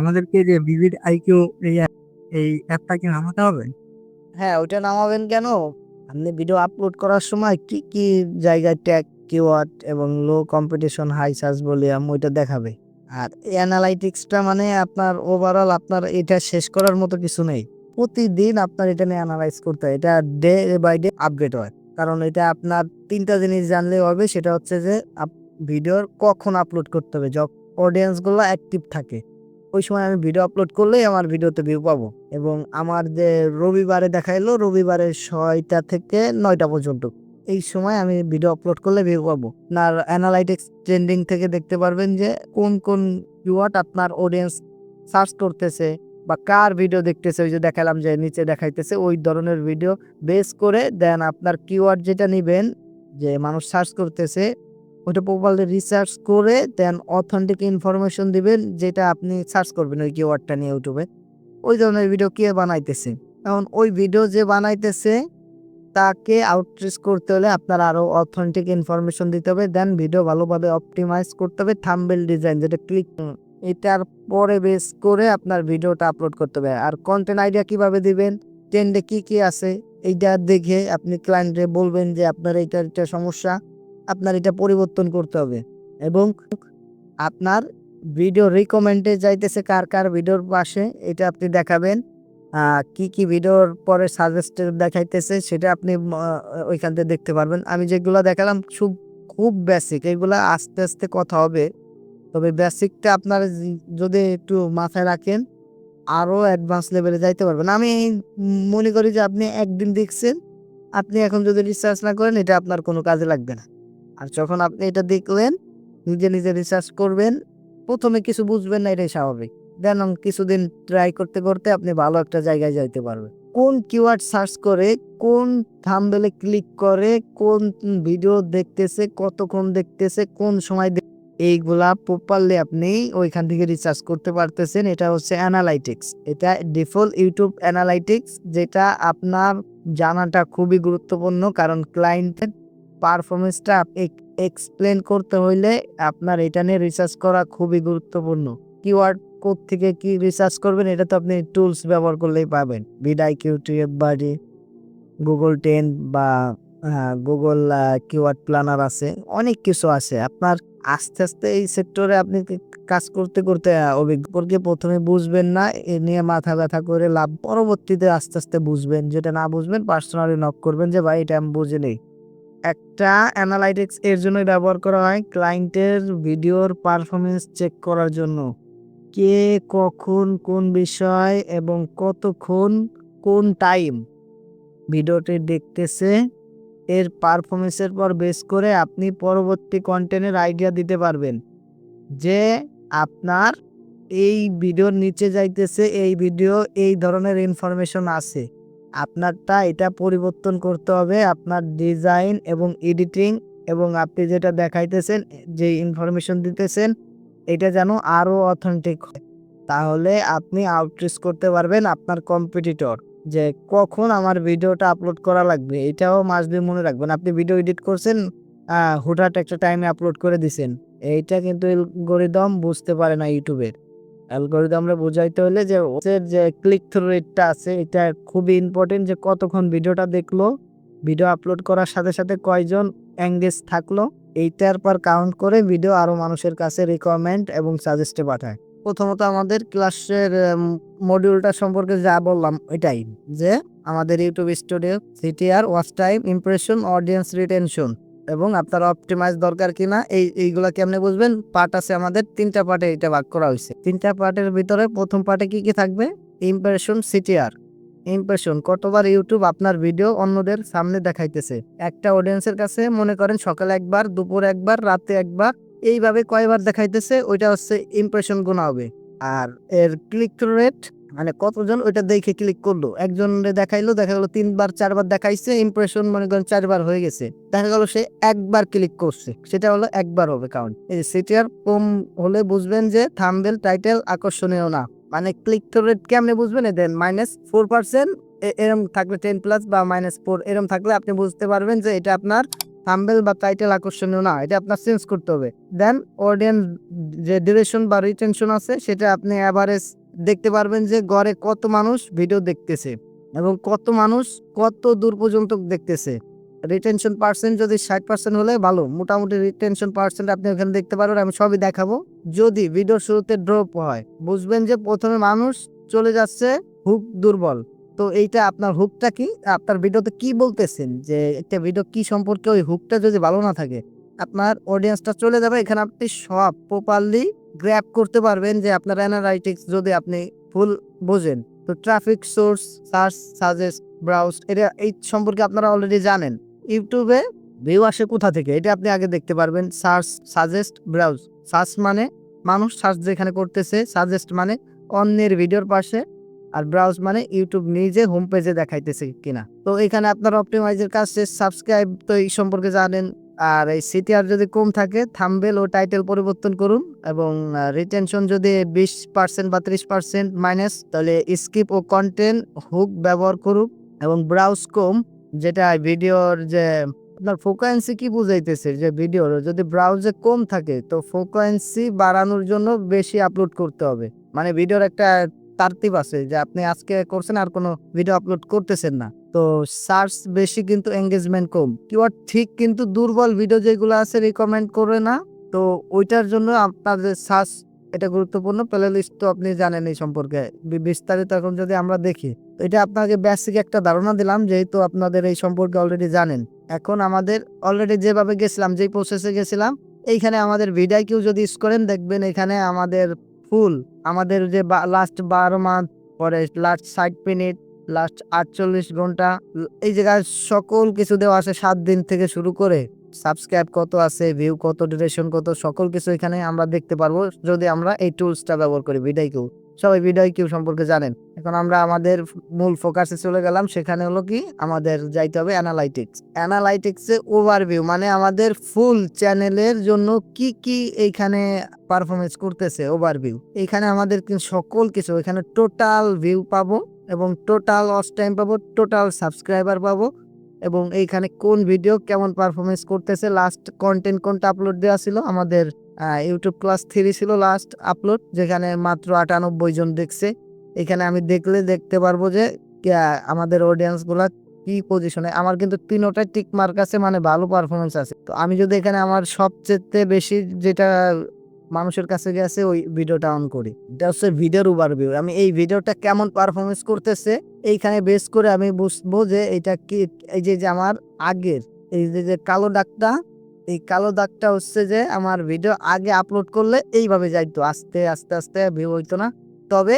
আমাদেরকে যে vivid IQ এই অ্যাপটা কি নামাতে হবে? হ্যাঁ, ওইটা নামাবেন কেন? আপনি ভিডিও আপলোড করার সময় কি জায়গায় ট্যাগ, কিওয়ার্ড এবং low competition, high search volume ওইটা দেখাবে। আর অ্যানালাইটিক্সটা মানে আপনার ওভারঅল আপনার এটা শেষ করার মতো কিছু নেই। প্রতিদিন আপনার এটা নিয়ে এনালাইজ করতে হয়। এটা ডে বাই ডে আপডেট হয়। কারণ এটা আপনার ৩ টা জিনিস জানলেই হবে। সেটা হচ্ছে যে ভিডিওর কখন আপলোড করতে হবে। অডিয়েন্স গুলো অ্যাক্টিভ থাকে। ওই সময় আমি ভিডিও আপলোড করলেই আমার ভিডিওতে ভিউ পাবো। এবং আমার যে রবিবারে দেখাইলো রবিবারে ৬টা থেকে ৯টা পর্যন্ত। এই সময় আমি ভিডিও আপলোড করলে ভিউ পাবো। আপনার অ্যানালাইটিক্স ট্রেন্ডিং থেকে দেখতে পারবেন যে কোন কিওয়ার্ড আপনার অডিয়েন্স সার্চ করতেছে বা কার ভিডিও দেখতেছে। ওই যে দেখালাম যে নিচে দেখাইতেছে ওই ধরনের ভিডিও বেস করে দেন আপনার কিওয়ার্ড যেটা নিবেন যে মানুষ সার্চ করতেছে ওইটা প্রপারলি রিসার্চ করে দেন অথেন্টিক ইনফরমেশন দিবেন যেটা আপনি সার্চ করবেন ওই কিওয়ার্ডটা নিয়ে ইউটিউবে। ওই ধরনের ভিডিও কে বানাইতেছে? এখন ওই ভিডিও যে বানাইতেছে তাকে আউটরিচ করতে হলে আপনার আরো অথেন্টিক ইনফরমেশন দিতে হবে। দেন ভিডিও ভালোভাবে অপটিমাইজ করতে হবে। থাম্বনেল ডিজাইন যেটা এটার পরে বেস করে আপনার ভিডিওটা আপলোড করতে হবে। আর কন্টেন্ট আইডিয়া কিভাবে দিবেন? ট্রেন্ডে কি আছে? এইটা দেখে আপনি ক্লায়েন্টকে বলবেন যে আপনার এটা সমস্যা। আপনার এটা পরিবর্তন করতে হবে। এবং আপনার ভিডিও রিকমেন্ডে যাইতেছে কার ভিডিওর পাশে এটা আপনি দেখাবেন। কি ভিডিওর পরে সাজেস্টেড দেখাইতেছে সেটা আপনি ওইখান থেকে দেখতে পারবেন। আমি যেগুলা দেখালাম খুব বেসিক। এগুলা আস্তে, আস্তে কথা হবে। তবে বেসিকটা আপনারা যদি একটু মাথায় রাখেন আরো অ্যাডভান্স লেভেলে যাইতে পারবেন। আমি মনে করি যে আপনি একদিন দেখছেন, আপনি এখন যদি রিসার্চ না করেন এটা আপনার কোনো কাজে লাগবে না। আর যখন আপনি এটা দেখলেন, নিজে রিসার্চ করবেন। ১ম এ কিছু বুঝবেন না এটাই স্বাভাবিক। দেন কিছুদিন ট্রাই করতে আপনি ভালো একটা জায়গায় যাইতে পারবেন। কোন কিওয়ার্ড সার্চ করে, কোন থাম্বনেলে ক্লিক করে, কোন ভিডিও দেখতেছে, কতক্ষণ দেখতেছে, কোন সময় এইগুলা প্রপারলি আপনি ওইখান থেকে রিসার্চ করতে পারতেছেন। এটা হচ্ছে অ্যানালাইটিক্স। এটা ডিফল্ট ইউটিউব অ্যানালাইটিক্স যেটা আপনার জানাটা খুবই গুরুত্বপূর্ণ। কারণ ক্লায়েন্টের পারফরম্যান্সটা এক্সপ্লেন করতে হইলে আপনার এটা নিয়ে রিসার্চ করা খুবই গুরুত্বপূর্ণ। কিওয়ার্ড কোত্থেকে কি রিসার্চ করবেন এটা তো আপনি টুলস ব্যবহার করলেই পাবেন। ভিডিআইকিউ, টিউববাডি, গুগল 10 বা গুগল কিওয়ার্ড প্ল্যানার আছে। অনেক কিছু আছে। আপনার আস্তে, আস্তে এই সেক্টরে আপনি কাজ করতে অভিজ্ঞকে ১ম এ বুঝবেন না। এ নিয়ে মাথা ব্যথা করে লাভ। পরবর্তীতে আস্তে, আস্তে বুঝবেন। যেটা না বুঝবেন পার্সোনালি নক করবেন যে ভাই এটা আমি বুঝিনি। একটা অ্যানালাইটিক্স এর জন্যই ব্যবহার করা হয় ক্লায়েন্টের ভিডিওর পারফরম্যান্স চেক করার জন্য। কে কখন কোন বিষয় এবং কতক্ষণ কোন টাইম ভিডিওটি দেখতেছে এর পারফরম্যান্সের পর বেস করে আপনি পরবর্তী কন্টেন্টের আইডিয়া দিতে পারবেন যে আপনার এই ভিডিওর নিচে যাইতেছে এই ভিডিও এই ধরনের ইনফরমেশন আছে। আপনারটা এটা পরিবর্তন করতে হবে আপনার ডিজাইন এবং এডিটিং এবং আপনি যেটা দেখাইতেছেন যে ইনফরমেশন দিতেছেন এটা যেন আরো অথেন্টিক হয়। তাহলে আপনি আউটরিচ করতে পারবেন আপনার কম্পিটিটর যে কখন আমার ভিডিওটা আপলোড করা লাগবে। এটাও মাস্ট বি মনে রাখবেন। আপনি ভিডিও এডিট করছেন, হুটহাট একটা টাইমে আপলোড করে দিছেন। এইটা কিন্তু অ্যালগরিদম বুঝতে পারে না ইউটিউবের। অ্যালগরিদমরে বুঝাইতে হলে যে ওদের যে ক্লিক থ্রু রেটটা আছে এটা খুবই ইম্পর্টেন্ট যে কতক্ষণ ভিডিওটা দেখলো, ভিডিও আপলোড করার সাথে, সাথে কয়জন এঙ্গেজ থাকলো এইটার পর কাউন্ট করে ভিডিও আরো মানুষের কাছে রিকমেন্ড এবং সাজেস্টে পাঠায়। প্রথমত আমাদের ক্লাসের মডিউলটা সম্পর্কে যা বললাম এটাই যে আমাদের YouTube studio, CTR, watch time, impression, audience retention এবং আপনার অপটিমাইজ দরকার কিনা এইগুলা কেমনে বুঝবেন। পার্ট আছে আমাদের ৩টা পার্টে এটা ভাগ করা হয়েছে। ৩টা পার্টের ভিতরে প্রথম পার্টে কি থাকবে? Impression, CTR. ইমপ্রেশন কতবার ইউটিউব আপনার ভিডিও অন্যদের সামনে দেখাইতেছে। একটা অডিয়েন্সের কাছে মনে করেন সকালে একবার, দুপুরে একবার, রাতে একবার, এইভাবে কয়বার দেখাইতেছে ওইটা হচ্ছে ইমপ্রেশন গোনা হবে। আর এর ক্লিক থ্রু রেট মানে কতজন ওইটা দেখে ক্লিক করলো। একজনের দেখা গেল ৩বার ৪বার দেখাইছে, ইমপ্রেশন মনে করেন ৪বার হয়ে গেছে। দেখা গেল সে একবার ক্লিক করছে, সেটা হলো একবার হবে কাউন্ট। এই যে সিটিআর কম হলে বুঝবেন যে থাম্বনেল টাইটেল আকর্ষণীয় না। মানে ক্লিক থ্রু রেট কেমনে বুঝবেন? দেন -4% এরম থাকলে 10+ বা -4 এরম থাকলে আপনি বুঝতে পারবেন যে এটা আপনার থাম্বনেল বা টাইটেল আকর্ষণীয় না, এটা আপনার চেঞ্জ করতে হবে। দেন অডিয়েন্স যে ডিউরেশন বা রিটেনশন আছে সেটা আপনি এভারেজ দেখতে পারবেন যে গড়ে কত মানুষ ভিডিও দেখতেছে এবং কত মানুষ কত দূর পর্যন্ত দেখতেছে। রিটেনশন পার্সেন্ট যদি 60% হলে ভালো, মোটামুটি রিটেনশন পার্সেন্ট আপনি ওখানে দেখতে পারবেন। আমি সবই দেখাবো। যদি ভিডিওর শুরুতে ড্রপ হয়, বুঝবেন যে প্রথমে মানুষ চলে যাচ্ছে, হুক দুর্বল। তো এইটা আপনার হুকটা কি, আপনার ভিডিওতে কি বলতেছেন, যে একটা ভিডিও কি সম্পর্কে, ওই হুকটা যদি ভালো না থাকে আপনার অডিয়েন্সটা চলে যাবে। এখানে আপনি সব প্রপারলি গ্র্যাব করতে পারবেন, যে আপনার অ্যানালাইটিক্স যদি আপনি ফুল বোঝেন। তো traffic source, search, suggest, browse, এটা এই সম্পর্কে আপনারা অলরেডি জানেন। ইউটিউবে ভিউ আসে কোথা থেকে এটা আপনি আগে দেখতে পারবেন। Search, suggest, browse. সার্চ মানে মানুষ সার্চ যেখানে করতেছে, সাজেস্ট মানে অন্যের ভিডিওর পাশে, আর ব্রাউজ মানে ইউটিউব নিজে হোম পেজে দেখাইতেছে কিনা। তো এখানে আপনার অপটিমাইজের কাজ শেষ। সাবস্ক্রাইব তো এই সম্পর্কে জানেন। আর এই সিটিআর যদি কম থাকে থাম্বনেল ও টাইটেল পরিবর্তন করুন, এবং রিটেনশন যদি 20% বা 30% মাইনাস, তাহলে স্কিপ ও কন্টেন্ট হুক ব্যবহার করুন। এবং ব্রাউজ কম, যেটা ভিডিওর যে আপনার ফ্রিকোয়েন্সি কি বুঝাইতেছে, যে ভিডিওর যদি ব্রাউজে কম থাকে তো ফ্রিকোয়েন্সি বাড়ানোর জন্য বেশি আপলোড করতে হবে। মানে ভিডিওর একটা তারতিব আছে, যে আপনি আজকে করছেন আর কোনো ভিডিও আপলোড করতেছেন না। তো সার্চ বেশি কিন্তু এঙ্গেজমেন্ট কম। কিওয়ার্ড ঠিক কিন্তু দুর্বল ভিডিও যেগুলো আছে রিকমেন্ড করে না। তো ওইটার জন্য আপনাদের সার্চ এটা গুরুত্বপূর্ণ। প্লে লিস্ট তো আপনি জানেন এই সম্পর্কে বিস্তারিত। এখন যদি আমরা দেখি, তো এটা আপনাকে বেসিক একটা ধারণা দিলাম, যেহেতু আপনাদের এই সম্পর্কে অলরেডি জানেন। এখন আমাদের অলরেডি যেভাবে গেছিলাম, যেই প্রসেসে গেছিলাম, এইখানে আমাদের ভিডিও কিউ যদি ইউজ করেন, দেখবেন এখানে আমাদের ফুল আমাদের যে লাস্ট 12 মান্থ, পরে লাস্ট 60 মিনিট, লাস্ট 48 ঘন্টা, এই জায়গায় সকল কিছু দেওয়া আছে। 7 দিন থেকে শুরু করে সাবস্ক্রাইব কত আছে, ভিউ কত, ডিউরেশন কত, সকল কিছু এখানে আমরা দেখতে পারবো যদি আমরা এই টুলসটা ব্যবহার করি, ভিডিও কিউ। সবাই ভিডিও কিউ সম্পর্কে জানেন। এখন আমরা আমাদের মূল ফোকাসে চলে গেলাম। সেখানে হলো কি, আমাদের যাইতে হবে অ্যানালাইটিক্স। অ্যানালাইটিক্সে ওভারভিউ মানে আমাদের ফুল চ্যানেলের জন্য কি কি এইখানে পারফরমেন্স করতেছে, ওভারভিউ। এখানে আমাদের সকল কিছু, এখানে টোটাল ভিউ পাবো, এবং টোটাল ওয়াচ টাইম পাবো, টোটাল সাবস্ক্রাইবার পাবো, এবং এইখানে কোন ভিডিও কেমন পারফরমেন্স করতেছে, লাস্ট কন্টেন্ট কোনটা আপলোড দেওয়া ছিল। আমাদের ইউটিউব ক্লাস 3 ছিল লাস্ট আপলোড, যেখানে মাত্র 98 জন দেখছে। এখানে আমি দেখতে পারবো যে আমাদের অডিয়েন্স গুলা কি পজিশনে। আমার কিন্তু 3টাই টিক মার্ক আছে, মানে ভালো পারফরমেন্স আছে। তো আমি যদি এখানে আমার সবচেয়ে বেশি যেটা মানুষের কাছে গেছে ওই ভিডিওটা অন করি, এটা হচ্ছে ভিডিওর ওভারভিউ। আমি এই ভিডিওটা কেমন পারফরমেন্স করতেছে এইখানে বেস করে আমি বুঝবো যে এটা কি। এই যে আমার আগের এই যে কালো দাগটা, এই কালো দাগটা হচ্ছে যে আমার ভিডিও আগে আপলোড করলে এইভাবে যাইতো, আস্তে আস্তে আস্তে ভিউ হইতো না। তবে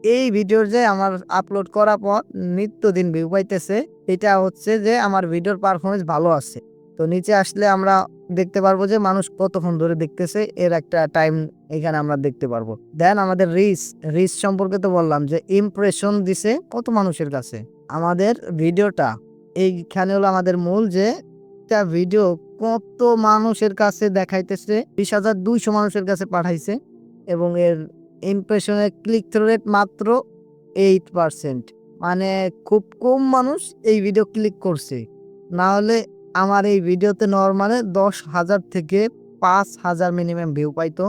এই ভিডিওর যে আমার আপলোড করার পর নিত্যদিন ভিউ পাইতেছে, এটা হচ্ছে যে আমার ভিডিওর পারফরমেন্স ভালো আছে। তো নিচে আসলে আমরা দেখতে পারবো যে মানুষ কতক্ষণ ধরে দেখতেছে, এর একটা টাইম এখানে আমরা দেখতে পারবো। দেন আমাদের রিচ সম্পর্কে তো বললাম, যে ইমপ্রেশন দিছে কত মানুষের কাছে আমাদের ভিডিওটা। এইখানে হলো আমাদের মূল, যে একটা ভিডিও কত মানুষের কাছে দেখাইতেছে। 20,200 মানুষের কাছে পাঠাইছে, এবং এর ইমপ্রেশনের ক্লিক থ্রু রেট মাত্র 8%। মানে খুব কম মানুষ এই ভিডিও ক্লিক করছে। না হলে আমার এই ভিডিওতে নরমালে 10,000 থেকে 5,000 মিনিমাম ভিউ পাইতো,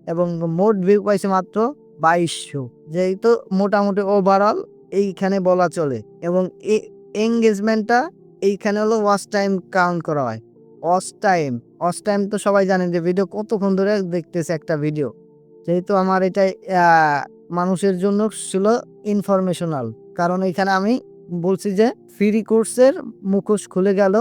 এবং মোট ভিউ পাইছে মাত্র 2200, যেহেতু মোটামুটি ওভারঅল এইখানে বলা চলে। এবং এঙ্গেজমেন্টটা এইখানে হলো ওয়াচ টাইম কাউন্ট করা হয়। ওয়াচ টাইম তো সবাই জানেন যে ভিডিও কতক্ষণ ধরে দেখতেছে একটা ভিডিও। যেহেতু আমার এটা মানুষের জন্য ছিল ইনফরমেশনাল, কারণ এখানে আমি বলছি যে ফ্রি কোর্সের মুখোশ খুলে গেল।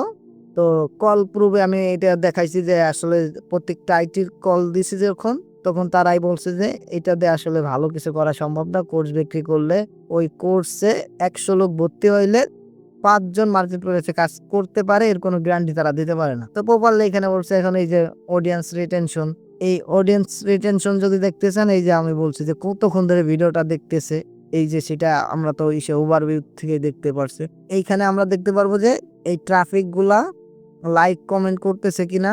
তো কল প্রুফে আমি এটা দেখাইছি, যে আসলে প্রত্যেকটা আইটির কল দিছি যখন, তখন তারাই বলছে যে এটা দিয়ে আসলে ভালো কিছু করা সম্ভব না। কোর্স বিক্রি করলে ওই কোর্সে 100 লোক ভর্তি হইলে 5 জন মার্কেট প্লেসে কাজ করতে পারে, এর কোনো গ্যারান্টি তারা দিতে পারে না। তো প্রপারলি এখানে বলছে এখন এই যে অডিয়েন্স রিটেনশন, এই অডিয়েন্স রিটেনশন যদি দেখতে চান, এই যে আমি বলছি যে কতক্ষণ ধরে ভিডিওটা দেখতেছে, এই যে সেটা আমরা তো ওভারভিউ থেকে দেখতে পারছি। এইখানে আমরা দেখতে পারবো যে এই ট্রাফিক গুলা লাইক কমেন্ট করতেছে কিনা,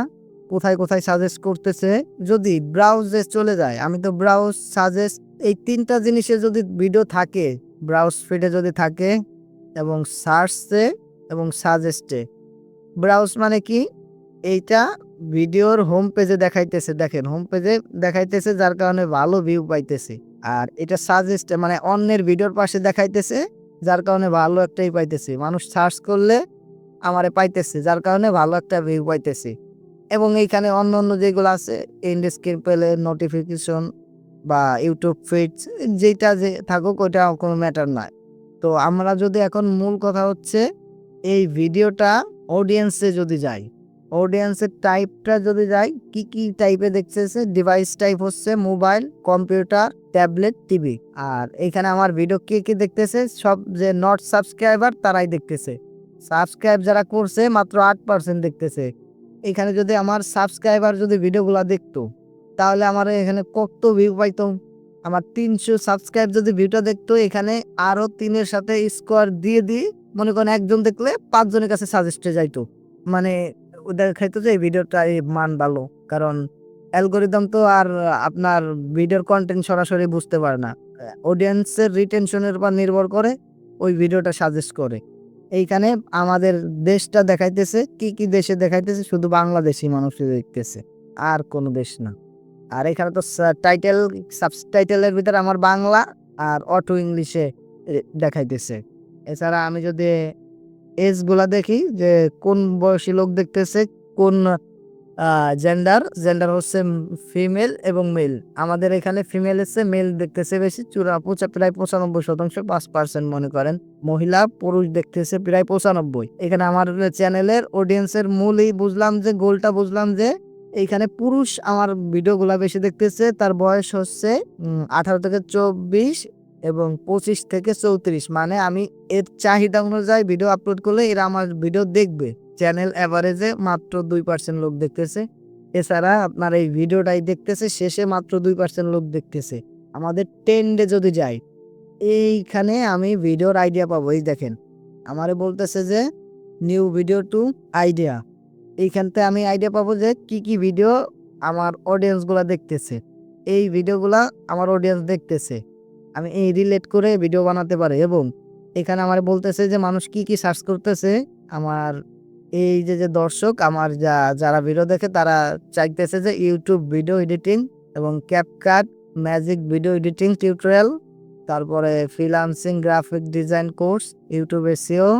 কোথায় কোথায় সাজেস্ট করতেছে। যদি ব্রাউজে চলে যায়, আমি তো ব্রাউজ, সাজেস্ট, এই 3টা জিনিসে যদি ভিডিও থাকে, ব্রাউজ ফিডে যদি থাকে, এবং সার্চে এবং সাজেস্টে। ব্রাউজ মানে কি, এইটা ভিডিওর হোম পেজে দেখাইতেছে, দেখেন হোম পেজে দেখাইতেছে যার কারণে ভালো ভিউ পাইতেছে। আর এটা সাজেস্ট মানে অন্যের ভিডিওর পাশে দেখাইতেছে যার কারণে ভালো একটাই পাইতেছে। মানুষ সার্চ করলে আমারে পাইতেছে যার কারণে ভালো একটা ভিউ পাইতেছে। এবং এইখানে অন্য যেগুলো আছে এন্ড স্ক্রিন পেলে নোটিফিকেশন বা ইউটিউব ফিডস যেটা যে থাকুক ওইটা কোনো ম্যাটার নয়। তো আমরা যদি এখন মূল কথা হচ্ছে এই ভিডিওটা অডিয়েন্সে যদি যাই, অডিয়েন্সের টাইপটা যদি যাই, কি টাইপে দেখতেছে ডিভাইস টাইপ হচ্ছে মোবাইল, কম্পিউটার, ট্যাবলেট, টিভি। আর এইখানে আমার ভিডিও কি দেখতেছে সব যে নট সাবস্ক্রাইবার তারাই দেখতেছে। সাবস্ক্রাইব যারা করছে মাত্র 8% দেখতেছে। এখানে যদি আমার সাবস্ক্রাইবার যদি ভিডিওগুলা দেখতো তাহলে আমার এখানে কত ভিউ পাইতো। আমার 300 সাবস্ক্রাইব যদি ভিডিওটা দেখতো এখানে আরো 3-এর সাথে স্কোয়ার দিয়ে মনে করেন একজন দেখলে 5 জনের কাছে সাজেস্টে যাইতো। মানে দেখাইতো যে এই ভিডিওটা এই মান ভালো। কারণ অ্যালগরিদম তো আর আপনার ভিডিওর কন্টেন্ট সরাসরি বুঝতে পারে না। অডিয়েন্সের রিটেনশনের উপর নির্ভর করে ওই ভিডিওটা সাজেস্ট করে। এইখানে আমাদের দেশটা দেখাইতেছে, কি দেশে দেখাইতেছে শুধু বাংলাদেশী মানুষই দেখতেছে, আর কোনো দেশ না। আর এখানে তো টাইটেল সাবটাইটেলের ভিতরে আমার বাংলা আর অটো ইংলিশে দেখাইতেছে। এছাড়া আমি যদি এজ গুলা দেখি যে কোন বয়সী লোক দেখতেছে, কোন জেন্ডার হচ্ছে ফিমেল এবং মেল। আমাদের এখানে ফিমেল এসছে, মেল দেখতেছে বেশি প্রায় 95%, 5% মনে করেন মহিলা, পুরুষ দেখতেছে প্রায় 95। এখানে আমার চ্যানেলের অডিয়েন্সের মূলই বুঝলাম যে গোলটা বুঝলাম যে এইখানে পুরুষ আমার ভিডিওগুলা বেশি দেখতেছে, তার বয়স হচ্ছে 18 থেকে 24 এবং 25 থেকে 34। মানে আমি এর চাহিদা অনুযায়ী ভিডিও আপলোড করলে এরা আমার ভিডিও দেখবে। চ্যানেল এভারেজে মাত্র 2% লোক দেখতেছে। এছাড়া আপনার এই ভিডিওটাই দেখতেছে শেষে মাত্র 2% লোক দেখতেছে। আমাদের ট্রেন্ডে যদি যাই, এইখানে আমি ভিডিওর আইডিয়া পাবো। এই দেখেন আমারে বলতেছে যে নিউ ভিডিও টু আইডিয়া। এইখানতে আমি আইডিয়া পাবো যে কি ভিডিও আমার অডিয়েন্স গুলা দেখতেছে, এই ভিডিওগুলা আমার অডিয়েন্স দেখতেছে। আমি এই রিলেট করে ভিডিও বানাতে পারি। এবং এখানে আমার বলতেছে যে মানুষ কি সার্চ করতেছে। আমার এই যে দর্শক আমার যারা ভিডিও দেখে তারা চাইতেছে যে ইউটিউব ভিডিও এডিটিং এবং CapCut magic video editing tutorial, তারপরে freelancing graphic design course, YouTube SEO,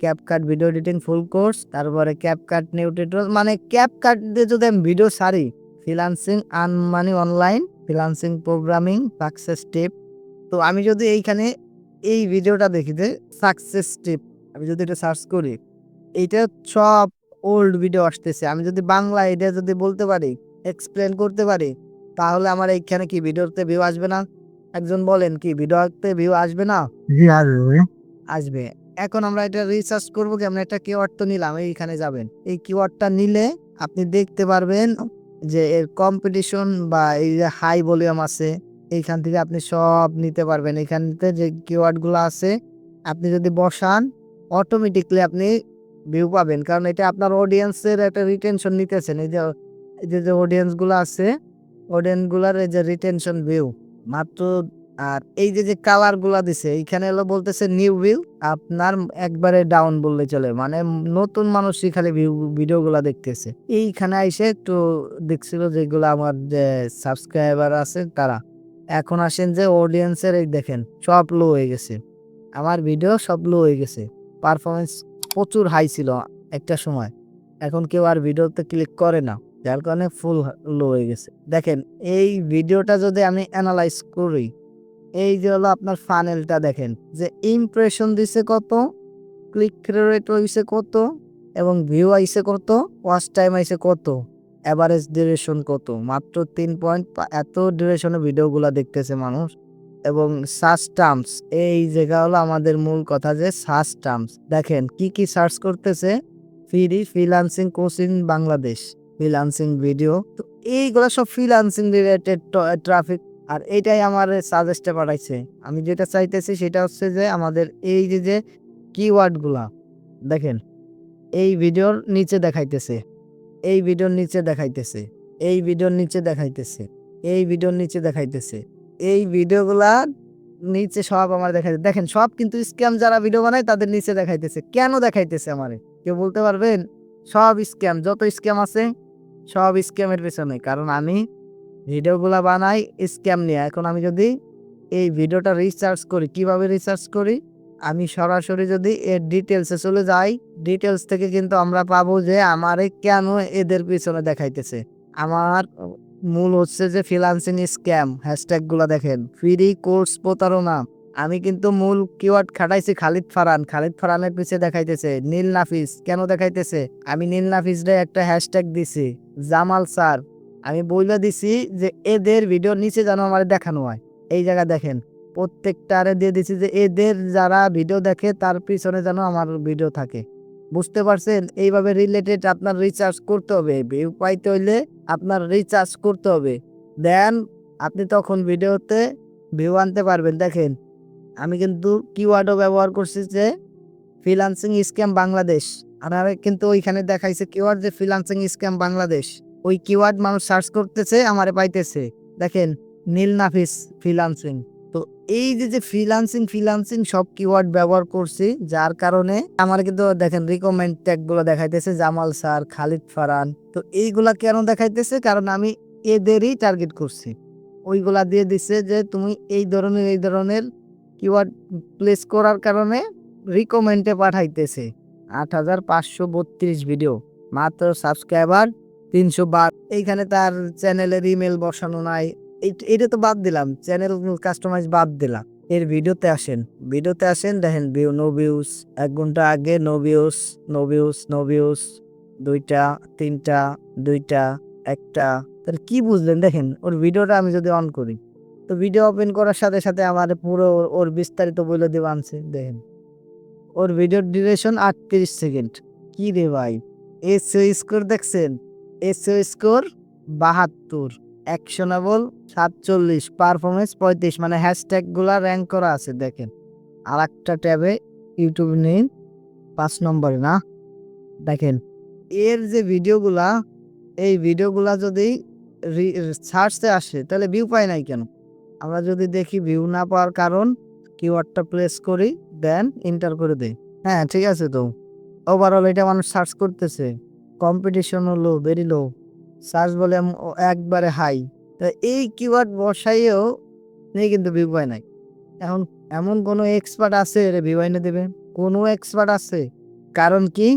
CapCut video editing full course, তারপরে ক্যাপকাট নিউ টিউটোরিয়াল। মানে ক্যাপকাট দিয়ে যদি আমি ভিডিও সারি, freelancing earn money online, freelancing programming success tip. তো আমি যদি এইখানে এই ভিডিওটা দেখি যে সাকসেস টিপ, আমি যদি এটা সার্চ করি, এইটা সব ওল্ড ভিডিও আসতেছে। আমি যদি বাংলা এটা যদি বলতে পারি, এক্সপ্লেন করতে পারি, তাহলে আমার এইখানে কি ভিডিওতে ভিউ আসবে না? একজন বলেন কি ভিডিওতে ভিউ আসবে না? জি আসবে। আসবে। এখন আমরা এটা রিসার্চ করবো কি, আমরা একটা কিওয়ার্ড তো নিলাম, এইখানে যাবেন। এই কিওয়ার্ডটা নিলে আপনি দেখতে পারবেন যে এর কম্পিটিশন বা এই যে হাই ভলিউম আছে, এইখান থেকে আপনি সব নিতে পারবেন। এইখানতে যে কিওয়ার্ড গুলো আছে আপনি যদি বসান অটোমেটিকলি আপনি ভিউ পাবেন। কারণ এটা আপনার অডিয়েন্সের একটা রিটেনশন নিতেছেন। এই যে অডিয়েন্স গুলো আছে, অডিয়েন্স গুলার এই যে রিটেনশন ভিউ মাত্র। আর এই যে কালার গুলা দিছে এইখানে হলো বলতেছে নিউ ভিউ, আপনার একবারে ডাউন বললে চলে। মানে নতুন মানুষই খালি ভিডিও গুলা দেখতেছে। এইখানে এসে একটু দেখছিল যেগুলো আমার যে সাবস্ক্রাইবার আছে তারা। এখন আসেন যে অডিয়েন্সের, এই দেখেন সব লো হয়ে গেছে, আমার ভিডিও সব লো হয়ে গেছে। পারফরমেন্স প্রচুর হাই ছিল একটা সময়, এখন কেউ আর ভিডিওতে ক্লিক করে না, যার কারণে ফুল লো হয়ে গেছে। দেখেন এই ভিডিওটা যদি আমি অ্যানালাইজ করি, এই যে হলো আপনার ফানেলটা দেখেন যে ইমপ্রেশন দিছে কত, ক্লিক রেট হইছে কত, এবং ভিউ আইছে কত, ওয়াচ টাইম আইছে কত, এভারেজ ডিউরেশন কত, মাত্র 3 পয়েন্ট। এত ডিউরেশনে ভিডিওগুলো দেখতেছে মানুষ। এবং সার্চ টার্মস, এই জায়গা হলো আমাদের মূল কথা যে সার্চ টার্মস দেখেন কি সার্চ করতেছে। Freelancing coaching Bangladesh, freelancing video. তো এইগুলো সব ফ্রিল্যান্সিং রিলেটেড ট্রাফিক। আর এইটাই আমার সাজেস্টে পাঠাইছে। আমি যেটা চাইতেছি সেটা হচ্ছে যে আমাদের এই যে কিওয়ার্ড গুলা দেখেন এই ভিডিওর নিচে দেখাইতেছে, এই ভিডিওর নিচে দেখাইতেছে, এই ভিডিওর নিচে দেখাইতেছে, এই ভিডিওর নিচে দেখাইতেছে। এই ভিডিওগুলা নিচে সব আমার দেখাইতেছে। দেখেন সব কিন্তু স্ক্যাম যারা ভিডিও বানায় তাদের নিচে দেখাইতেছে। কেন দেখাইতেছে আমারে কেউ বলতে পারবেন? সব স্ক্যাম, যত স্ক্যাম আছে সব স্ক্যামের পেছনে। কারণ আমি ভিডিওগুলা বানাই স্ক্যাম নিয়ে। এখন আমি যদি এই ভিডিওটা রিসার্চ করি, কিভাবে রিসার্চ করি, আমি সরাসরি যদি এর ডিটেলসে চলে যাই, ডিটেলস থেকে কিন্তু আমরা পাবো যে আমারে কেন এদের পিছনে দেখাইতেছে। আমার মূল হচ্ছে যে ফ্রিল্যান্সিং স্ক্যাম, হ্যাশট্যাগ গুলা দেখেন, ফ্রি কোর্স প্রতারণা। আমি কিন্তু মূল কিওয়ার্ড খাটাইছি খালিদ ফারহান, খালিদ ফারহানের পিছে দেখাইতেছে নীল নাফিস। কেন দেখাইতেছে? আমি নীল নাফিসরে একটা হ্যাশট্যাগ দিছি, জামাল স্যার আমি বইলা দিছি যে এদের ভিডিওর নিচে যেন আমার দেখানো হয়। এই জায়গা দেখেন প্রত্যেকটারে দিয়ে দিছি যে এদের যারা ভিডিও দেখে তার পিছনে যেন আমার ভিডিও থাকে। বুঝতে পারছেন? এইভাবে রিলেটেড আপনার রিসার্চ করতে হবে। ভিউ পাইতে হইলে আপনার রিসার্চ করতে হবে, দেন আপনি তখন ভিডিওতে ভিউ আনতে পারবেন। দেখেন আমি কিন্তু কিওয়ার্ডও ব্যবহার করছি যে ফ্রিল্যান্সিং স্ক্যাম বাংলাদেশ, আর কিন্তু ওইখানে দেখাইছে কিওয়ার্ড যে ফ্রিল্যান্সিং স্ক্যাম বাংলাদেশ। ওই কিওয়ার্ড মানুষ সার্চ করতেছে, আমারে পাইতেছে। দেখেন নীল নাফিস ফ্রিল্যান্সিং। তো এই যে ফ্রিল্যান্সিং সব কিওয়ার্ড ব্যবহার করছি, যার কারণে আমার কিন্তু দেখেন রিকমেন্ড ট্যাগ গুলো দেখাইতেছে জামাল স্যার, খালিদ ফারহান। তো এইগুলা কেন দেখাইতেছে? কারণ আমি এদেরই টার্গেট করছি। ওইগুলা দিয়ে দিচ্ছে যে তুমি এই ধরনের কিওয়ার্ড প্লেস করার কারণে রিকমেন্ডে পাঠাইতেছে। 8,532 ভিডিও, মাত্র সাবস্ক্রাইবার 312। এইখানে তার চ্যানেলের ইমেল বসানো নাই। এটা তো বাদ দিলাম, চ্যানেল কাস্টমাইজ বাদ দিলাম। এর ভিডিওতে আসেন দেখেন ভিউ, নো ভিউজ। 1 ঘন্টা আগে নো ভিউজ, 2টা 3টা 2টা 1টা। তাহলে কি বুঝলেন? দেখেন ওর ভিডিওটা আমি যদি অন করি, তো ভিডিও ওপেন করার সাথে সাথে আমার পুরো ওর বিস্তারিত বলে দেওয়া আনছে। দেখেন ওর ভিডিওর ডিউরেশন 38 সেকেন্ড। কি রে ভাই, এসইও স্কোর দেখছেন? এসইও স্কোর 72, অ্যাকশনেবল 47, পারফরমেন্স 35, মানে হ্যাশট্যাগ গুলা র্যাঙ্ক করা আছে। দেখেন আর একটা ট্যাবে ইউটিউব নিন 5 নম্বরে না। দেখেন এর যে ভিডিওগুলা, এই ভিডিওগুলা যদি সার্চে আসে তাহলে ভিউ পায় নাই কেন? আমরা যদি দেখি ভিউ না পাওয়ার কারণ, কিওয়ার্ডটা প্লেস করি, দেন এন্টার করে দেই। হ্যাঁ ঠিক আছে। তো ওভারঅল এটা মানুষ সার্চ করতেছে, কম্পিটিশন লো, ভেরি লো, সার্চ বলে একবারে হাই। তো এই কিওয়ার্ড বসাইয়েও নেই কিন্তু ভিউ পায় নাই। এখন এমন কোনো এক্সপার্ট আছে রে ভিউ এনে দেবে? কোনো এক্সপার্ট আছে? কারণ কি,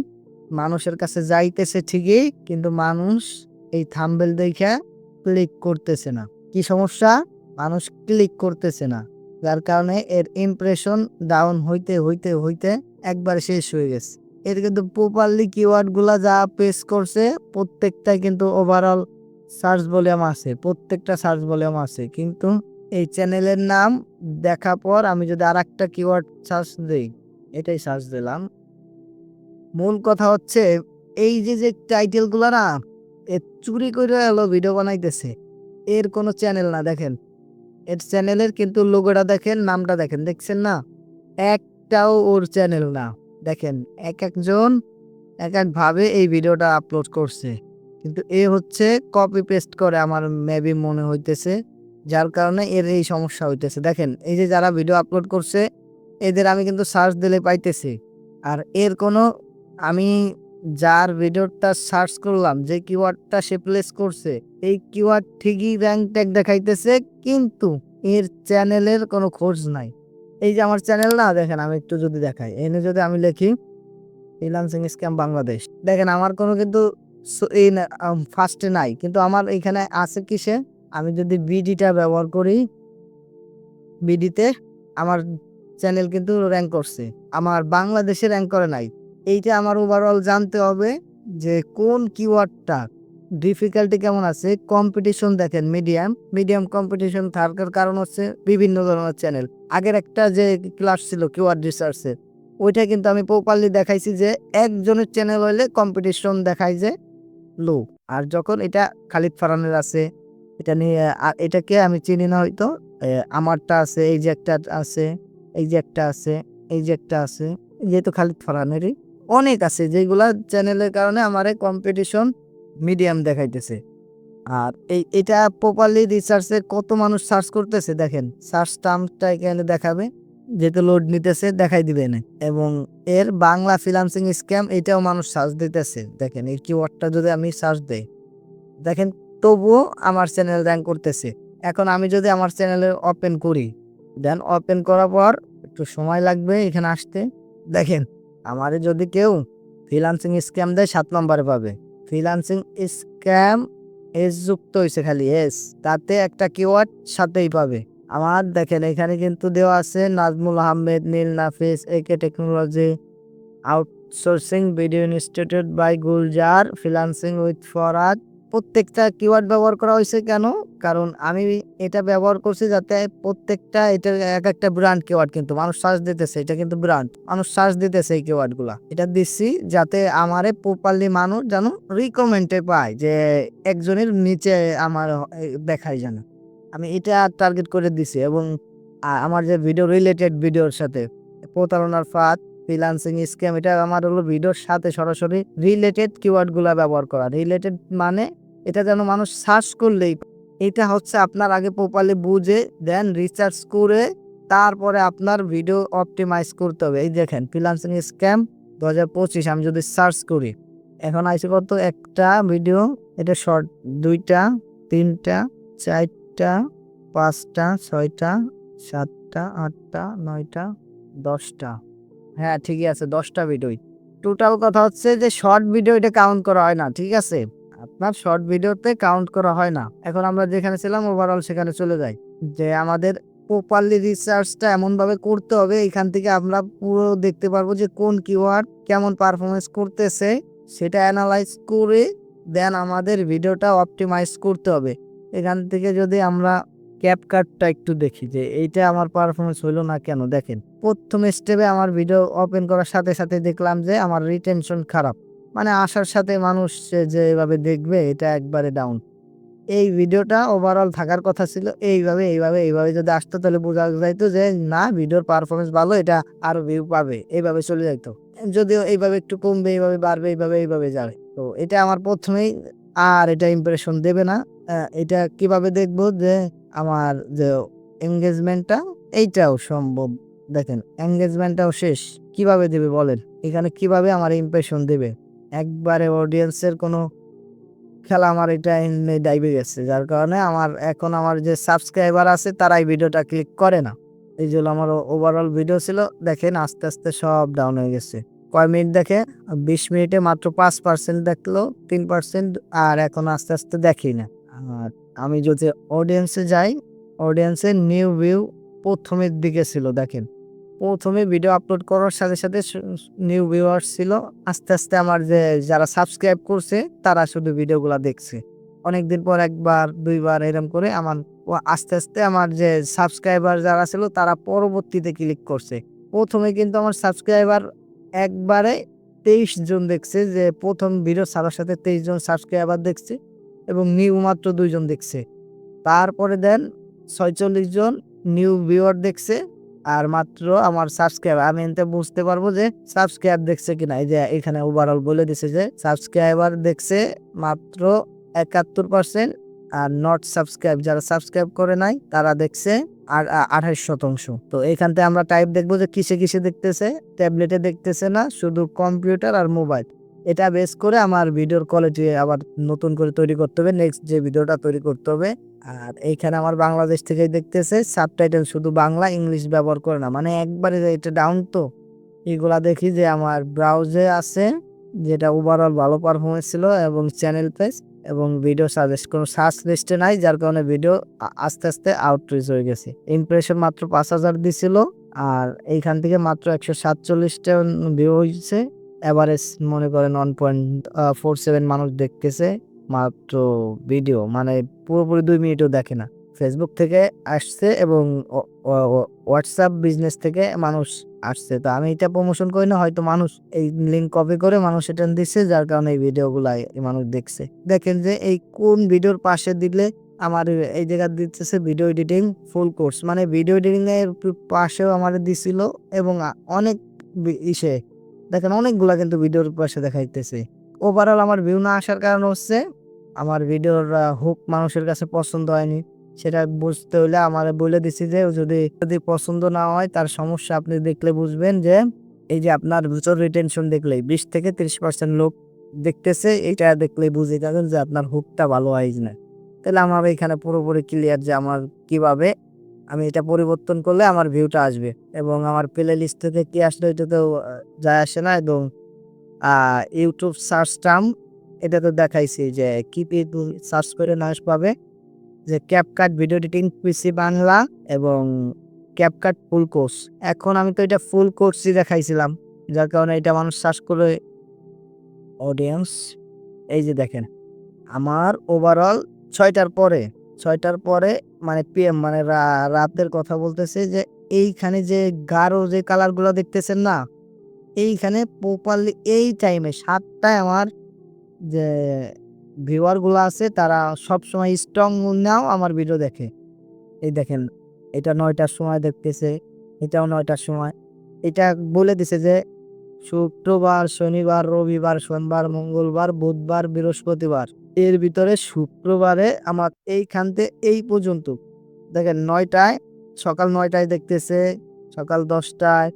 মানুষের কাছে যাইতেছে ঠিকই, কিন্তু মানুষ এই থাম্বনেল দেখে ক্লিক করতেছে না। কি সমস্যা? মানুষ ক্লিক করতেছে না, যার কারণে এর ইমপ্রেশন ডাউন হইতে একবার শেষ হয়ে গেছে। এর কিন্তু প্রপারলি কিওয়ার্ড গুলা যা পেস করছে প্রত্যেকটাই কিন্তু ওভারঅল সার্চ ভলিউম আছে, প্রত্যেকটা সার্চ ভলিউম আছে। কিন্তু এই চ্যানেলের নাম দেখার পর আমি যদি আর একটা কিওয়ার্ড সার্চ দিই, এটাই সার্চ দিলাম, মূল কথা হচ্ছে এই যে টাইটেল গুলা না, এ চুরি করে এলো ভিডিও বানাইতেছে। এর কোনো চ্যানেল না। দেখেন এর চ্যানেলের কিন্তু লোগোটা দেখেন, নামটা দেখেন, দেখছেন না? একটাও ওর চ্যানেল না। দেখেন একজন এক ভাবে এই ভিডিওটা আপলোড করছে, কিন্তু এ হচ্ছে কপি পেস্ট করে আমার মেবি মনে হইতেছে, যার কারণে এর এই সমস্যা হইতেছে। দেখেন এই যে যারা ভিডিও আপলোড করছে এদের আমি কিন্তু সার্চ দিলে পাইতেছি। আর এর কোনো, আমি যার ভিডিওটা সার্চ করলাম, যে কিওয়ার্ডটা সে প্লেস করছে, এই কিওয়ার্ড ঠিকই র্যাঙ্ক ট্যাগ দেখাইতেছে, কিন্তু এর চ্যানেলের কোনো খোঁজ নাই। এই যে আমার চ্যানেল না, দেখেন আমি একটু যদি দেখাই, এনে যদি আমি লিখি ফ্রিল্যান্সিং স্ক্যাম বাংলাদেশ, দেখেন আমার কোনো কিন্তু এই ফার্স্টে নাই, কিন্তু আমার এখানে আছে কিসে? আমি যদি বিডিটা ব্যবহার করি, বিডিতে আমার চ্যানেল কিন্তু র্যাঙ্ক করছে, আমার বাংলাদেশে র্যাঙ্ক করে নাই। এইটা আমার ওভারঅল জানতে হবে যে কোন কিওয়ার্ডটা ডিফিকাল্টি কেমন আছে। কম্পিটিশন দেখেন মিডিয়াম কম্পিটিশন থাকার কারণ হচ্ছে বিভিন্ন ধরনের চ্যানেল। আগের একটা যে ক্লাস ছিল কিওয়ার্ড রিসার্চের, ওইটা কিন্তু আমি প্রপারলি দেখাইছি যে একজনের চ্যানেল হইলে কম্পিটিশন দেখাই যে লো। আর যখন এটা খালিদ ফারহানের আছে, এটা নিয়ে এটাকে আমি চিনি না হয়তো, আমারটা আছে, এই যে একটা আছে, এই যে একটা আছে, এই যে একটা আছে, যেহেতু খালিদ ফারহানেরই অনেক আছে, যেগুলা চ্যানেলের কারণে আমার কম্পিটিশন মিডিয়াম দেখাইতেছে। আর এটা প্রপারলি রিসার্চে কত মানুষ সার্চ করতেছে, দেখেন সার্চ টার্মটা এখানে দেখাবে যেহেতু লোড নিতেছে দেখাই দিবে না। এবং এর বাংলা ফ্রিল্যান্সিং স্ক্যাম এটাও মানুষ সার্চ দিতেছে। দেখেন এই কিওয়ার্ডটা যদি আমি সার্চ দেই, দেখেন তবুও আমার চ্যানেল র্যাঙ্ক করতেছে। এখন আমি যদি আমার চ্যানেলে ওপেন করি, দেন ওপেন করার পর একটু সময় লাগবে এখানে আসতে। দেখেন আমারে যদি কেউ ফ্রিল্যান্সিং স্ক্যাম দেয় 7 নম্বরে পাবে। ফ্রিল্যান্সিং স্ক্যাম এস যুক্ত হইছে, খালি এস, তাতে একটা কিওয়ার্ড সাথেই পাবে। আমার দেখেন এখানে কিন্তু দেওয়া আছে Nazmul Ahmed, Neel Nafis, AK technology, outsourcing video institute by Gulzar, freelancing with Farhad. প্রত্যেকটা কিওয়ার্ড ব্যবহার করা হয়েছে কেন? কারণ আমি এটা ব্যবহার করছি যাতে প্রত্যেকটা এটা এক একটা ব্র্যান্ড কিওয়ার্ড, কিন্তু মানুষ সার্চ দিতেছে, এটা কিন্তু ব্র্যান্ড, মানুষ সার্চ দিতেছে এই কিওয়ার্ড গুলা। এটা দিচ্ছি যাতে আমারে প্রপারলি মানুষ যেন রিকমেন্ডে পায়, যে একজনের নিচে আমার দেখাই যেন। আমি এটা টার্গেট করে দিছি। এবং আমার যে ভিডিও রিলেটেড ভিডিওর সাথে প্রতারণার ফাঁদ, ফ্রিল্যান্সিং স্ক্যাম, এটা আমার হলো ভিডিওর সাথে সরাসরি রিলেটেড কিওয়ার্ড গুলা ব্যবহার করা। রিলেটেড মানে এটা যেন মানুষ সার্চ করলেই, এটা হচ্ছে আপনার আগে প্রপারলি বুঝে দেন রিসার্চ করে তারপরে আপনার ভিডিও অপটিমাইজ করতে হবে। এই দেখেন ফ্রিল্যান্সিং স্ক্যাম 2025 আমি যদি সার্চ করি, এখন আইসি কত একটা ভিডিও, এটা শর্ট 2টা 3টা 4টা 5টা 6টা 7টা 8টা 9টা 10টা। হ্যাঁ ঠিকই আছে, 10টা ভিডিওই টোটাল। কথা হচ্ছে যে শর্ট ভিডিও এটা কাউন্ট করা হয় না, ঠিক আছে? আপনার শর্ট ভিডিওতে কাউন্ট করা হয় না। এখন আমরা যেখানে ছিলাম ওভারঅল সেখানে চলে যাই, যে আমাদের প্রপারলি রিসার্চটা এমনভাবে করতে হবে এখান থেকে আমরা পুরো দেখতে পারবো যে কোন কিওয়ার্ড কেমন পারফরমেন্স করতেছে, সেটা অ্যানালাইজ করে দেন আমাদের ভিডিওটা অপটিমাইজ করতে হবে। এখান থেকে যদি আমরা ক্যাপকাটটা একটু দেখি যে এইটা আমার পারফরমেন্স হইলো না কেন, দেখেন প্রথম স্টেপে আমার ভিডিও ওপেন করার সাথে সাথে দেখলাম যে আমার রিটেনশন খারাপ, মানে আসার সাথে মানুষ যে এভাবে দেখবে এটা একবারে ডাউন। এই ভিডিওটা ওভারঅল থাকার কথা ছিল এইভাবে যদি আসতো তাহলে বোঝা যাইতো যে না ভিডিওর পারফরমেন্স ভালো, এটা আরো ভিউ পাবে, এইভাবে চলে যাইতো। যদিও এইভাবে একটু কমবে, এইভাবে বাড়বে, এইভাবে যাবে। তো এটা আমার প্রথমেই আর এটা ইমপ্রেশন দেবে না। এটা কিভাবে দেখবো যে আমার যে এঙ্গেজমেন্টটা এইটাও সম্ভব। দেখেন এঙ্গেজমেন্টটাও শেষ, কিভাবে দেবে বলেন? এখানে কিভাবে আমার ইমপ্রেশন দেবে? একবারে অডিয়েন্সের কোনো খেলা আমার এটা এমনি ডাইবে গেছে, যার কারণে আমার এখন আমার যে সাবস্ক্রাইবার আছে তারাই ভিডিওটা ক্লিক করে না। এই জন্য আমার ওভারঅল ভিডিও ছিল, দেখেন আস্তে আস্তে সব ডাউন হয়ে গেছে। কয় মিনিট দেখে? 20 মিনিটে মাত্র 5% দেখলো, 3%, আর এখন আস্তে আস্তে দেখি না। আর আমি যদি অডিয়েন্সে যাই, অডিয়েন্সের নিউ ভিউ প্রথমের দিকে ছিল, দেখেন প্রথমে ভিডিও আপলোড করার সাথে সাথে নিউ ভিউয়ার্স ছিল। আস্তে আস্তে আমার যে যারা সাবস্ক্রাইব করছে তারা শুধু ভিডিওগুলা দেখছে, অনেকদিন পর একবার দুইবার এরকম করে আমার আস্তে আস্তে আমার যে সাবস্ক্রাইবার যারা ছিল তারা পরবর্তীতে ক্লিক করছে। প্রথমে কিন্তু আমার সাবস্ক্রাইবার একবারে 23 জন দেখছে, যে প্রথম ভিডিও ছাড়ার সাথে 23 জন সাবস্ক্রাইবার দেখছে, এবং নিউ মাত্র 2 জন দেখছে। তারপরে দেন 46 জন নিউ ভিউয়ার দেখছে, আর মাত্র আমার সাবস্ক্রাইবার, আমি এতে বুঝতে পারবো যে সাবস্ক্রাইব দেখছে কিনা। এই যে এখানে ওভারঅল বলে দিছে যে সাবস্ক্রাইবার দেখছে মাত্র 71%, আর নট সাবস্ক্রাইব যারা সাবস্ক্রাইব করে নাই তারা দেখছে আর 28%। তো এখান থেকে আমরা টাইপ দেখবো যে কিসে দেখতেছে, ট্যাবলেটে দেখতেছে না, শুধু কম্পিউটার আর মোবাইল। এটা বেস করে আমার ভিডিওর কোয়ালিটি আবার নতুন করে তৈরি করতে হবে, নেক্সট যে ভিডিওটা তৈরি করতে হবে। আর এইখানে আমার বাংলাদেশ থেকেই দেখতেছে, সাবটাইটেল শুধু বাংলা, ইংলিশ ব্যবহার করে না, মানে একবারে এটা ডাউন। তো এগুলা দেখি যে আমার ব্রাউজে আছে, যেটা ওভারঅল ভালো পারফরমেন্স ছিল, এবং চ্যানেল পেজ এবং ভিডিও সাজেস্ট কোনো সার্চ লিস্টে নাই, যার কারণে ভিডিও আস্তে আস্তে আউটরিচ হয়ে গেছে। ইমপ্রেশন মাত্র 5000 দিছিল, আর এইখান থেকে মাত্র 147টা ভিউ হয়েছে। এভারেজ মনে করেন 1.47 মানুষ দেখতেছে মাত্র ভিডিও, মানে পুরোপুরি 2 মিনিটও দেখে না। ফেসবুক থেকে আসছে এবং হোয়াটসঅ্যাপ বিজনেস থেকে মানুষ আসছে। তো আমি এটা প্রমোশন করি না, হয়তো মানুষ এই লিঙ্ক কপি করে মানুষ এটা দিচ্ছে, যার কারণে এই ভিডিওগুলো মানুষ দেখছে। দেখেন যে এই কোন ভিডিওর পাশে দিলে আমার এই জায়গা দিতেছে ভিডিও এডিটিং ফুল কোর্স, মানে ভিডিও এডিটিং এর পাশেও আমার দিছিল, এবং অনেক ইসে দেখেন অনেকগুলা কিন্তু ভিডিওর পাশে দেখাইতেছে। ওভারঅল আমার ভিউ না আসার কারণ হচ্ছে আমার ভিডিওর হুক মানুষের কাছে পছন্দ হয়নি, সেটা বুঝতে হলে আমার বলে দিছি যে যদি পছন্দ না হয় তার সমস্যা আপনি দেখলে বুঝবেন যে এই যে আপনার ভিতর রিটেনশন দেখলেই 20 থেকে 30% লোক দেখতেছে, এটা দেখলেই বুঝে যাবেন যে আপনার হুকটা ভালো হয় না। তাহলে আমার এখানে পুরোপুরি ক্লিয়ার যে আমার কিভাবে আমি এটা পরিবর্তন করলে আমার ভিউটা আসবে এবং আমার প্লে লিস্ট থেকে কি আসলে এটা তো যায় আসে না। এবং ইউটিউব সার্চ টার্ম এটা তো দেখাইছি যে কি সার্চ করে না পাবে যে ক্যাপকাট ভিডিও এডিটিং পিসি বাংলা এবং ক্যাপকাট ফুল কোর্স। এখন আমি তো এটা ফুল কোর্সই দেখাইছিলাম, যার কারণে এটা মানুষ সার্চ করে অডিয়েন্স। এই যে দেখেন আমার ওভারঅল 6টার পরে মানে পিএম মানে রাতের কথা বলতেছে যে এইখানে যে গাঢ় যে কালারগুলো দেখতেছেন না, এইখানে প্রপারলি এই টাইমে 7টায় আমার যে ভিউয়ার গুলো আছে তারা সবসময় স্ট্রং নাও আমার ভিডিও দেখে। এই দেখেন এটা 9টার সময় দেখতেছে, এটাও 9টার সময়। এটা বলে দিছে যে শুক্রবার, শনিবার, রবিবার, সোমবার, মঙ্গলবার, বুধবার, বৃহস্পতিবার, এর ভিতরে শুক্রবারে আমার এইখান থেকে এই পর্যন্ত দেখেন 9টায়, সকাল 9টায় দেখতেছে, সকাল 10টায়,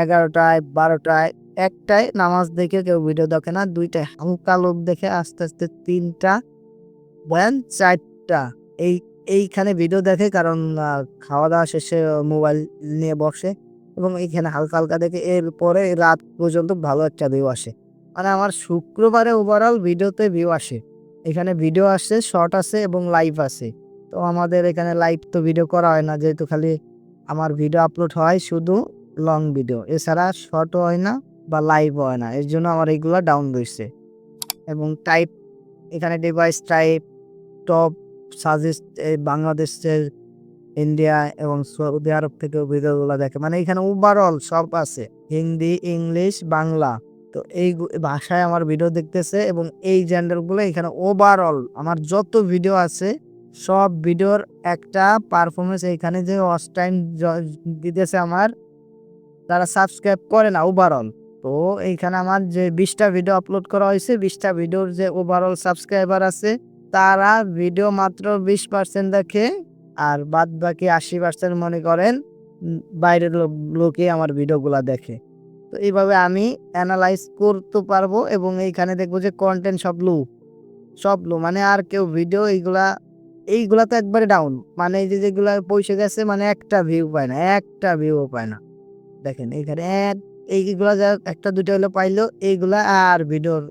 11টায়, 12টায়, 1টায় নামাজ দেখে কেউ ভিডিও দেখে না, 2টায় হালকা লোক দেখে, আস্তে আস্তে 3টা, বয়ান 4টা এইখানে ভিডিও দেখে কারণ খাওয়া দাওয়া শেষে মোবাইল নিয়ে বসে এবং এইখানে হালকা হালকা দেখে। এরপরে রাত পর্যন্ত ভালো একটা ভিউ আসে। মানে আমার শুক্রবারে ওভারঅল ভিডিওতে ভিউ আসে। এখানে ভিডিও আসে, শর্ট আছে এবং লাইভ আছে। তো আমাদের এখানে লাইভ তো ভিডিও করা হয় না, যেহেতু খালি আমার ভিডিও আপলোড হয় শুধু লং ভিডিও, এছাড়া শর্টও হয় না বা লাইভও হয় না। এর জন্য আমার এইগুলো ডাউন রয়েছে। এবং টাইপ এখানে ডিভাইস টাইপ টপ সাজেস্ট বাংলাদেশের, ইন্ডিয়া এবং সৌদি আরব থেকেও ভিডিওগুলো দেখে। মানে এখানে ওভারঅল সব আছে, হিন্দি, ইংলিশ, বাংলা। তো এই ভাষায় আমার ভিডিও দেখতেছে এবং এই জেন্ডারগুলো এখানে ওভারঅল আমার যত ভিডিও আছে সব ভিডিওর একটা পারফরমেন্স এইখানে যে ওয়াচ টাইম দিতেছে আমার, তারা সাবস্ক্রাইব করে না ওভারঅল। তো এইখানে আমার যে 20টা ভিডিও আপলোড করা হয়েছে, 20টা ভিডিওর যে ওভারঅল সাবস্ক্রাইবার আছে তারা ভিডিও মাত্র 20% দেখে, আর বাদ বাকি 80% মনে করেন বাইরের লোকে আমার ভিডিওগুলা দেখে। তো এইভাবে আমি অ্যানালাইজ করতে পারবো এবং এইখানে দেখবো যে কন্টেন্ট সব লো মানে আর কেউ ভিডিও এইগুলা তো একবারে ডাউন। মানে এই যে যেগুলা পয়সা গেছে মানে একটা ভিউ পায় না, একটা ভিউও পায় না। দেখেন এইখানে এইগুলা যা একটা দুইটা হলে পাইলো, এইগুলা আর ভিডিওর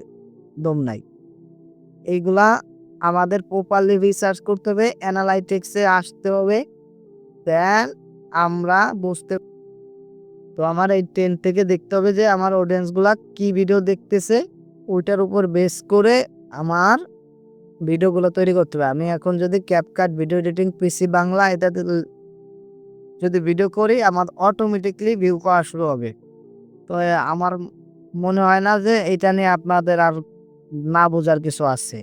দম নাই। এইগুলা আমাদের প্রপারলি রিসার্চ করতে হবে, অ্যানালাইটিক্সে আসতে হবে, দেন আমরা বুঝতে। তো আমার এই 10 থেকে দেখতে হবে যে আমার অডিয়েন্স গুলা কি ভিডিও দেখতেছে, ওইটার উপর বেস করে আমার ভিডিওগুলো তৈরি করতে হবে। আমি এখন যদি ক্যাপকাট ভিডিও এডিটিং পিসি বাংলা এটাতে যদি ভিডিও করি আমার অটোমেটিকলি ভিউ করা শুরু হবে। তো আমার মনে হয় না যে এটা নিয়ে আপনাদের আর না বোঝার কিছু আছে।